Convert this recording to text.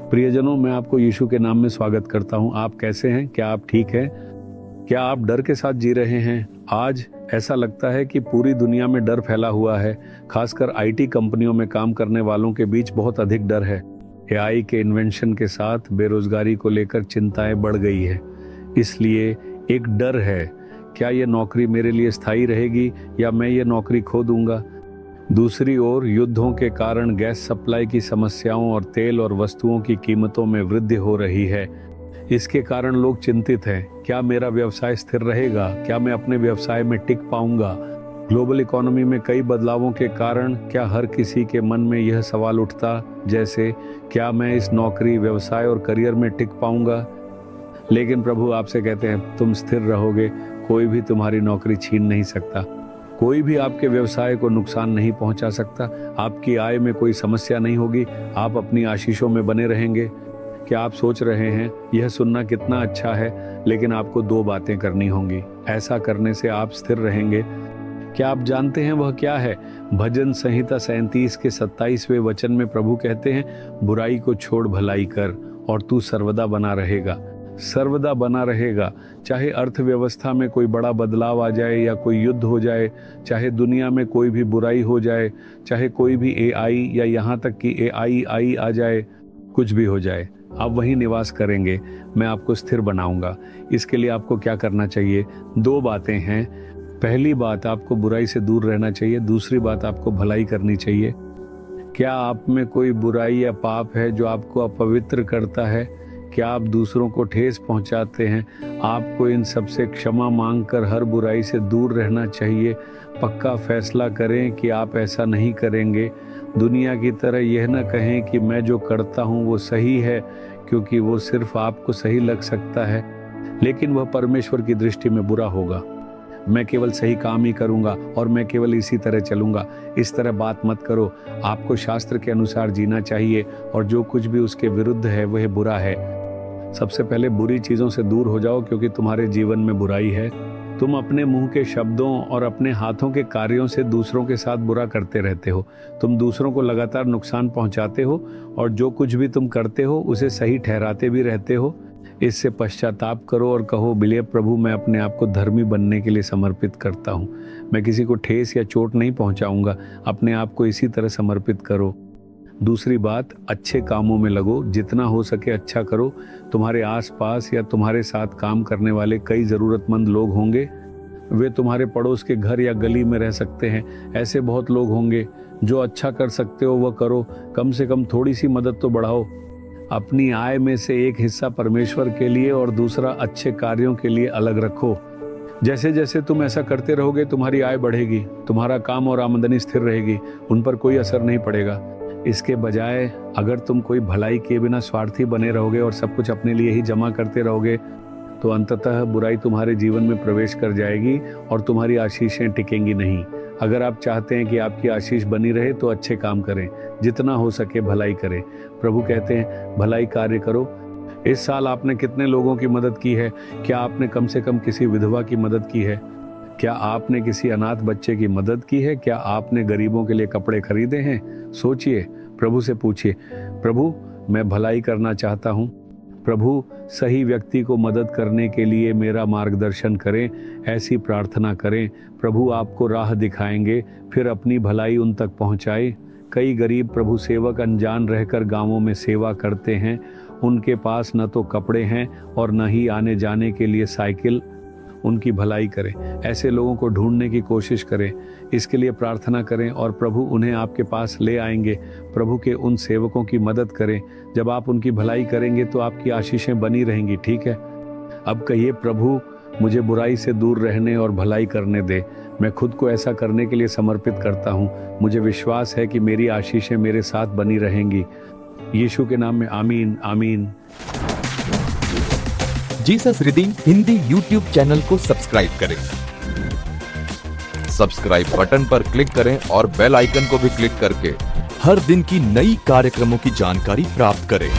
प्रियजनों, मैं आपको यीशु के नाम में स्वागत करता हूं। आप कैसे हैं? क्या आप ठीक हैं? क्या आप डर के साथ जी रहे हैं? आज ऐसा लगता है कि पूरी दुनिया में डर फैला हुआ है। खासकर आईटी कंपनियों में काम करने वालों के बीच बहुत अधिक डर है। एआई के इन्वेंशन के साथ बेरोजगारी को लेकर चिंताएं बढ़ गई है। इसलिए एक डर है, क्या ये नौकरी मेरे लिए स्थायी रहेगी या मैं ये नौकरी खो दूंगा। दूसरी ओर युद्धों के कारण गैस सप्लाई की समस्याओं और तेल और वस्तुओं की कीमतों में वृद्धि हो रही है। इसके कारण लोग चिंतित हैं, क्या मेरा व्यवसाय स्थिर रहेगा? क्या मैं अपने व्यवसाय में टिक पाऊंगा? ग्लोबल इकोनॉमी में कई बदलावों के कारण क्या हर किसी के मन में यह सवाल उठता, जैसे क्या मैं इस नौकरी, व्यवसाय और करियर में टिक पाऊंगा? लेकिन प्रभु आपसे कहते हैं, तुम स्थिर रहोगे, कोई भी तुम्हारी नौकरी छीन नहीं सकता, कोई भी आपके व्यवसाय को नुकसान नहीं पहुंचा सकता, आपकी आय में कोई समस्या नहीं होगी, आप अपनी आशीषों में बने रहेंगे। क्या आप सोच रहे हैं यह सुनना कितना अच्छा है, लेकिन आपको 2 बातें करनी होंगी। ऐसा करने से आप स्थिर रहेंगे। क्या आप जानते हैं वह क्या है? भजन संहिता 37 के 27वें वचन में प्रभु कहते हैं, बुराई को छोड़ भलाई कर और तू सर्वदा बना रहेगा। सर्वदा बना रहेगा। चाहे अर्थव्यवस्था में कोई बड़ा बदलाव आ जाए या कोई युद्ध हो जाए, चाहे दुनिया में कोई भी बुराई हो जाए, चाहे कोई भी एआई या यहाँ तक कि एआई आ जाए, कुछ भी हो जाए, आप वहीं निवास करेंगे। मैं आपको स्थिर बनाऊंगा। इसके लिए आपको क्या करना चाहिए? 2 बातें हैं। पहली बात, आपको बुराई से दूर रहना चाहिए। दूसरी बात, आपको भलाई करनी चाहिए। क्या आप में कोई बुराई या पाप है जो आपको अपवित्र करता है? क्या आप दूसरों को ठेस पहुंचाते हैं? आपको इन सब से क्षमा मांगकर हर बुराई से दूर रहना चाहिए। पक्का फैसला करें कि आप ऐसा नहीं करेंगे। दुनिया की तरह यह न कहें कि मैं जो करता हूं वो सही है, क्योंकि वो सिर्फ आपको सही लग सकता है, लेकिन वह परमेश्वर की दृष्टि में बुरा होगा। मैं केवल सही काम ही करूंगा और मैं केवल इसी तरह चलूंगा। इस तरह बात मत करो। आपको शास्त्र के अनुसार जीना चाहिए और जो कुछ भी उसके विरुद्ध है वह बुरा है। सबसे पहले बुरी चीजों से दूर हो जाओ, क्योंकि तुम्हारे जीवन में बुराई है। तुम अपने मुंह के शब्दों और अपने हाथों के कार्यों से दूसरों के साथ बुरा करते रहते हो। तुम दूसरों को लगातार नुकसान पहुंचाते हो और जो कुछ भी तुम करते हो उसे सही ठहराते भी रहते हो। इससे पश्चाताप करो और कहो, बिलिए प्रभु, मैं अपने आप को धर्मी बनने के लिए समर्पित करता हूँ। मैं किसी को ठेस या चोट नहीं पहुंचाऊंगा। अपने आप को इसी तरह समर्पित करो। दूसरी बात, अच्छे कामों में लगो। जितना हो सके अच्छा करो। तुम्हारे आसपास या तुम्हारे साथ काम करने वाले कई ज़रूरतमंद लोग होंगे। वे तुम्हारे पड़ोस के घर या गली में रह सकते हैं। ऐसे बहुत लोग होंगे। जो अच्छा कर सकते हो वह करो। कम से कम थोड़ी सी मदद तो बढ़ाओ। अपनी आय में से एक हिस्सा परमेश्वर के लिए और दूसरा अच्छे कार्यों के लिए अलग रखो। जैसे जैसे तुम ऐसा करते रहोगे, तुम्हारी आय बढ़ेगी, तुम्हारा काम और आमदनी स्थिर रहेगी, उन पर कोई असर नहीं पड़ेगा। इसके बजाय अगर तुम कोई भलाई किए बिना स्वार्थी बने रहोगे और सब कुछ अपने लिए ही जमा करते रहोगे, तो अंततः बुराई तुम्हारे जीवन में प्रवेश कर जाएगी और तुम्हारी आशीषें टिकेंगी नहीं। अगर आप चाहते हैं कि आपकी आशीष बनी रहे तो अच्छे काम करें, जितना हो सके भलाई करें। प्रभु कहते हैं, भलाई कार्य करो। इस साल आपने कितने लोगों की मदद की है? क्या आपने कम से कम किसी विधवा की मदद की है? क्या आपने किसी अनाथ बच्चे की मदद की है? क्या आपने गरीबों के लिए कपड़े खरीदे हैं? सोचिए, प्रभु से पूछिए, प्रभु मैं भलाई करना चाहता हूँ। प्रभु सही व्यक्ति को मदद करने के लिए मेरा मार्गदर्शन करें। ऐसी प्रार्थना करें। प्रभु आपको राह दिखाएंगे, फिर अपनी भलाई उन तक पहुँचाए। कई गरीब प्रभु सेवक अनजान रहकर गांवों में सेवा करते हैं। उनके पास न तो कपड़े हैं और न ही आने जाने के लिए साइकिल। उनकी भलाई करें। ऐसे लोगों को ढूंढने की कोशिश करें। इसके लिए प्रार्थना करें और प्रभु उन्हें आपके पास ले आएंगे। प्रभु के उन सेवकों की मदद करें। जब आप उनकी भलाई करेंगे तो आपकी आशीषें बनी रहेंगी। ठीक है? अब कहिए, प्रभु मुझे बुराई से दूर रहने और भलाई करने दे। मैं खुद को ऐसा करने के लिए समर्पित करता हूँ। मुझे विश्वास है कि मेरी आशीषें मेरे साथ बनी रहेंगी। यीशु के नाम में आमीन, आमीन। Jesus redeem Hindi YouTube channel को सब्सक्राइब करें। सब्सक्राइब बटन पर क्लिक करें और बेल आइकन को भी क्लिक करके हर दिन की नई कार्यक्रमों की जानकारी प्राप्त करें।